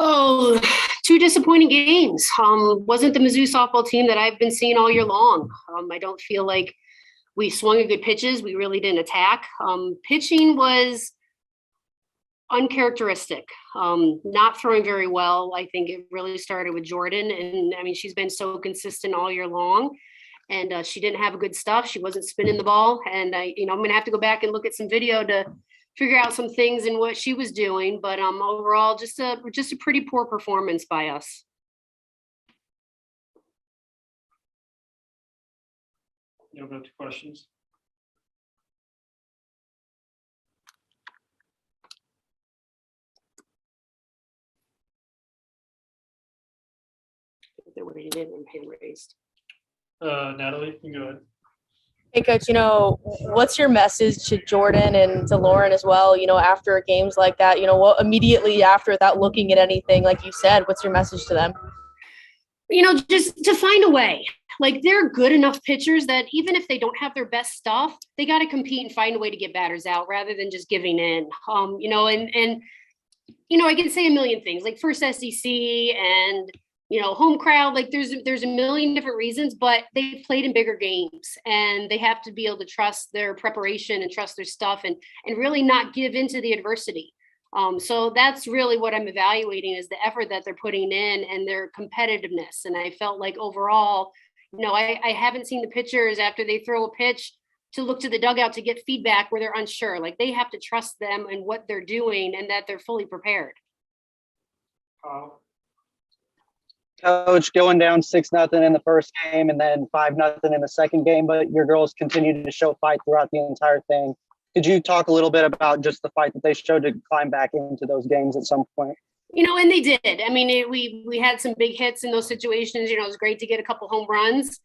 Oh, two disappointing games. Wasn't the Mizzou softball team that I've been seeing all year long. I don't feel like we swung a good pitches. We really didn't attack. Pitching was uncharacteristic, not throwing very well. I think it really started with Jordan. And I mean, she's been so consistent all year long. And she didn't have good stuff. She wasn't spinning the ball. And I'm going to have to go back and look at some video to figure out some things in what she was doing. But overall, just a pretty poor performance by us. You have any questions? They were hand raised. Natalie, you can go ahead. Hey, Coach, what's your message to Jordan and to Lauren as well, after games like that? What immediately after without looking at anything, like you said, what's your message to them? Just to find a way. Like, they're good enough pitchers that even if they don't have their best stuff, they got to compete and find a way to get batters out rather than just giving in. I can say a million things, like first SEC and home crowd, like there's a million different reasons, but they've played in bigger games and they have to be able to trust their preparation and trust their stuff and really not give into the adversity. So that's really what I'm evaluating is the effort that they're putting in and their competitiveness. And I felt like overall, I haven't seen the pitchers after they throw a pitch to look to the dugout to get feedback where they're unsure. Like, they have to trust them and what they're doing and that they're fully prepared. Coach, going down 6-0 in the first game and then 5-0 in the second game, but your girls continued to show fight throughout the entire thing. Could you talk a little bit about just the fight that they showed to climb back into those games at some point? And they did. I mean, we had some big hits in those situations. It was great to get a couple home runs.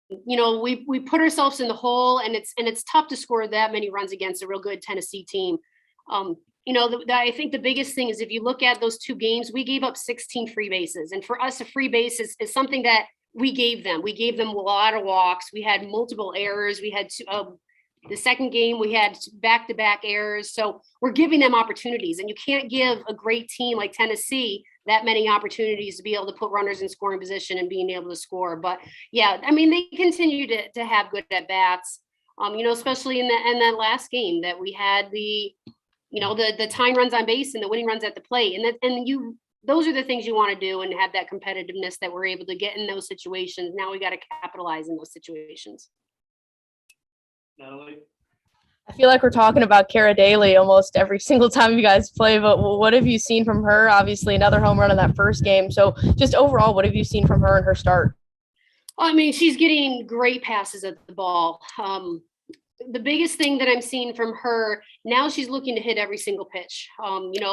We put ourselves in the hole, and it's tough to score that many runs against a real good Tennessee team. I think the biggest thing is if you look at those two games, we gave up 16 free bases. And for us, a free base is something that we gave them. We gave them a lot of walks. We had multiple errors. We had the second game, we had back-to-back errors. So we're giving them opportunities. And you can't give a great team like Tennessee that many opportunities to be able to put runners in scoring position and being able to score. But yeah, I mean, they continue to have good at-bats, especially in that last game that we had the tying runs on base and the winning runs at the plate. Those are the things you want to do and have that competitiveness that we're able to get in those situations. Now we got to capitalize in those situations. Natalie? I feel like we're talking about Kara Daly almost every single time you guys play, but what have you seen from her? Obviously, another home run in that first game. So just overall, what have you seen from her in her start? I mean, she's getting great passes at the ball. The biggest thing that I'm seeing from her now, she's looking to hit every single pitch.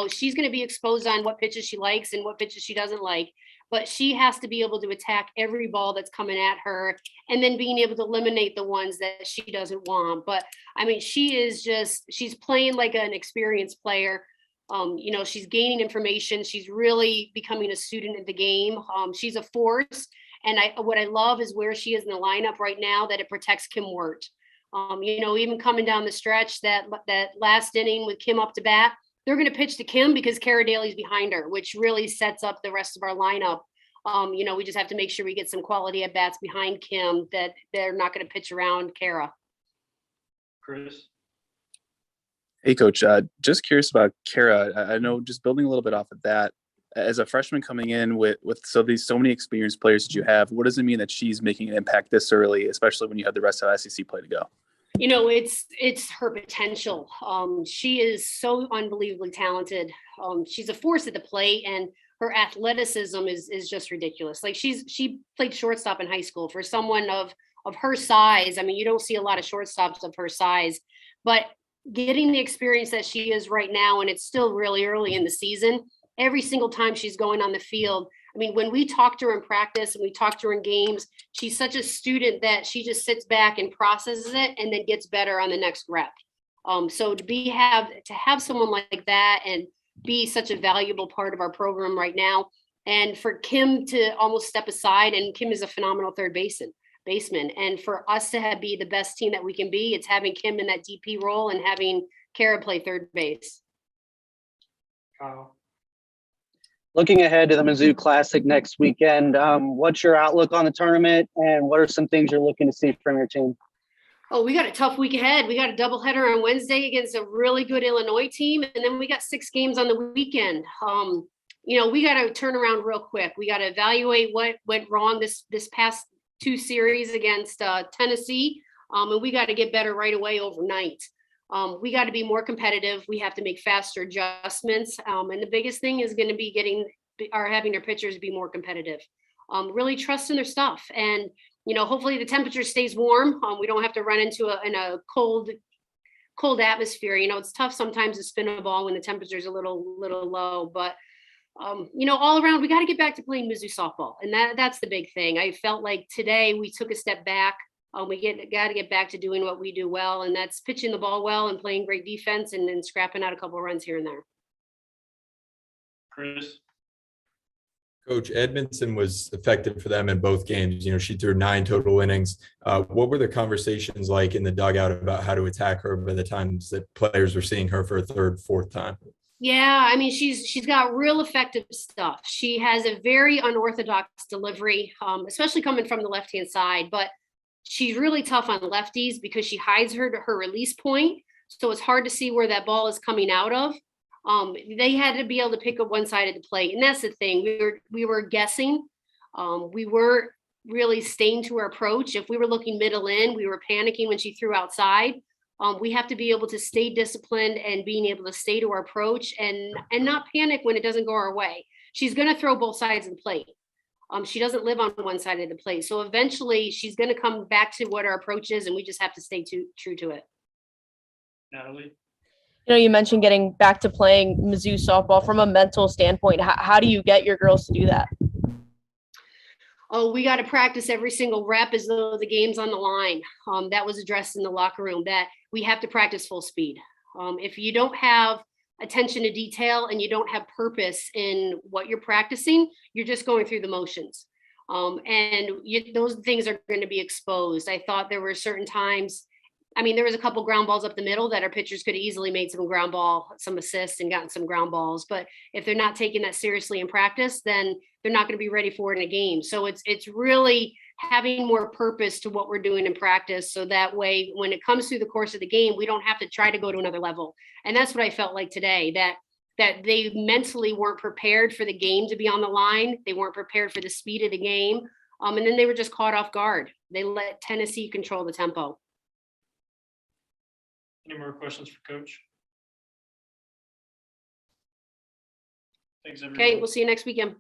She's going to be exposed on what pitches she likes and what pitches she doesn't like, but she has to be able to attack every ball that's coming at her and then being able to eliminate the ones that she doesn't want. But I mean, she's playing like an experienced player. She's gaining information. She's really becoming a student of the game. She's a force. And what I love is where she is in the lineup right now, that it protects Kim Wirt. Even coming down the stretch, that last inning with Kim up to bat, they're going to pitch to Kim because Kara Daly's behind her, which really sets up the rest of our lineup. We just have to make sure we get some quality at bats behind Kim, that they're not going to pitch around Kara. Chris? Hey, Coach. Just curious about Kara. I know, just building a little bit off of that, as a freshman coming in with so many experienced players that you have, what does it mean that she's making an impact this early, especially when you have the rest of SEC play to go? It's her potential. She is so unbelievably talented. She's a force at the plate, and her athleticism is just ridiculous. Like, she played shortstop in high school. For someone of her size, I mean, you don't see a lot of shortstops of her size, but getting the experience that she is right now, and it's still really early in the season, every single time she's going on the field. I mean, when we talk to her in practice and we talk to her in games, she's such a student that she just sits back and processes it and then gets better on the next rep. So to have someone like that and be such a valuable part of our program right now, and for Kim to almost step aside, and Kim is a phenomenal third baseman. And for us to be the best team that we can be, it's having Kim in that DP role and having Kara play third base. Kyle. Looking ahead to the Mizzou Classic next weekend, what's your outlook on the tournament, and what are some things you're looking to see from your team? Oh, we got a tough week ahead. We got a doubleheader on Wednesday against a really good Illinois team, and then we got 6 games on the weekend. We got to turn around real quick. We got to evaluate what went wrong this past 2 series against Tennessee, and we got to get better right away overnight. We got to be more competitive. We have to make faster adjustments, and the biggest thing is going to be having our pitchers be more competitive. Really trust in their stuff, and hopefully the temperature stays warm. We don't have to run into a cold atmosphere. It's tough sometimes to spin a ball when the temperature is a little low, but all around, we got to get back to playing Mizzou softball. And that's the big thing. I felt like today we took a step back. We got to get back to doing what we do well. And that's pitching the ball well and playing great defense and then scrapping out a couple of runs here and there. Chris. Coach, Edmondson was effective for them in both games. She threw 9 total innings. What were the conversations like in the dugout about how to attack her by the times that players were seeing her for a 3rd, 4th time? Yeah, I mean, she's got real effective stuff. She has a very unorthodox delivery, especially coming from the left-hand side, but she's really tough on lefties because she hides her release point. So it's hard to see where that ball is coming out of. They had to be able to pick up one side of the plate. And that's the thing. We were guessing. We weren't really staying to our approach. If we were looking middle in, we were panicking when she threw outside. We have to be able to stay disciplined and being able to stay to our approach and not panic when it doesn't go our way. She's going to throw both sides of the plate. She doesn't live on one side of the plate. So eventually she's going to come back to what our approach is, and we just have to stay true to it. Natalie. You mentioned getting back to playing Mizzou softball from a mental standpoint. How do you get your girls to do that? Oh, we got to practice every single rep as though the game's on the line. That was addressed in the locker room, that we have to practice full speed. If you don't have attention to detail and you don't have purpose in what you're practicing, you're just going through the motions. Those things are going to be exposed. I thought there were certain times, there was a couple ground balls up the middle that our pitchers could have easily made some assists and gotten some ground balls. But if they're not taking that seriously in practice, then they're not going to be ready for it in a game. So it's really having more purpose to what we're doing in practice. So that way, when it comes through the course of the game, we don't have to try to go to another level. And that's what I felt like today, that they mentally weren't prepared for the game to be on the line. They weren't prepared for the speed of the game. And then they were just caught off guard. They let Tennessee control the tempo. Any more questions for Coach? Thanks, everyone. Okay, we'll see you next weekend.